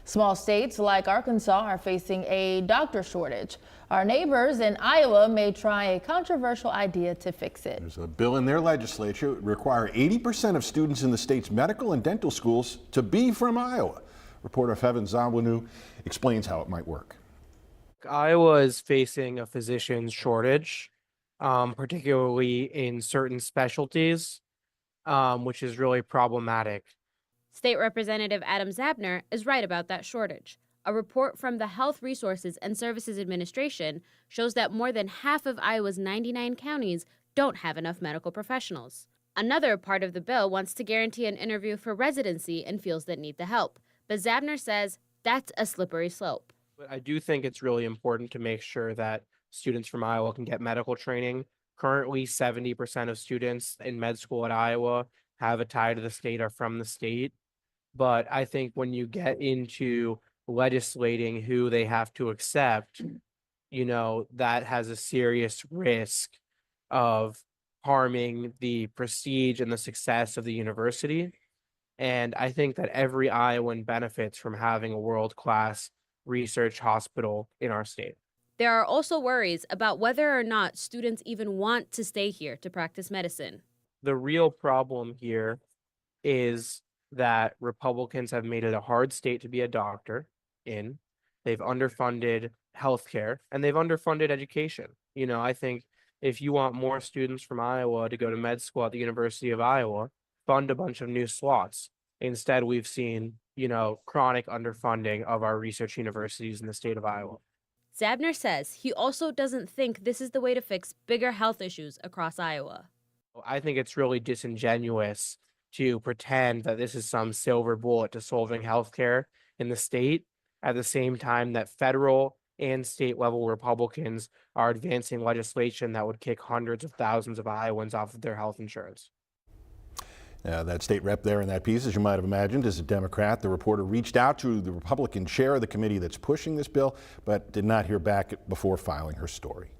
Small states like Arkansas are facing a doctor shortage. Our neighbors in Iowa may try a controversial idea to fix it. There's a bill in their legislature that would require 80% of students in the state's medical and dental schools to be from Iowa. Reporter Fevin Zawanu explains how it might work. Iowa is facing a physician shortage, particularly in certain specialties, which is really problematic. State Representative Adam Zabner is right about that shortage. A report from the Health Resources and Services Administration shows that more than half of Iowa's 99 counties don't have enough medical professionals. Another part of the bill wants to guarantee an interview for residency in fields that need the help. But Zabner says that's a slippery slope. But I do think it's really important to make sure that students from Iowa can get medical training. Currently, 70% of students in med school at Iowa have a tie to the state, are from the state. But I think when you get into legislating who they have to accept, that has a serious risk of harming the prestige and the success of the university. And I think that every Iowan benefits from having a world-class research hospital in our state. There are also worries about whether or not students even want to stay here to practice medicine. The real problem here is that Republicans have made it a hard state to be a doctor in. They've underfunded healthcare and they've underfunded education. I think if you want more students from Iowa to go to med school at the University of Iowa, fund a bunch of new slots. Instead, we've seen, chronic underfunding of our research universities in the state of Iowa. Zabner says he also doesn't think this is the way to fix bigger health issues across Iowa. I think it's really disingenuous to pretend that this is some silver bullet to solving healthcare in the state at the same time that federal and state level Republicans are advancing legislation that would kick hundreds of thousands of Iowans off of their health insurance. That state rep there in that piece, as you might have imagined, is a Democrat. The reporter reached out to the Republican chair of the committee that's pushing this bill, but did not hear back before filing her story.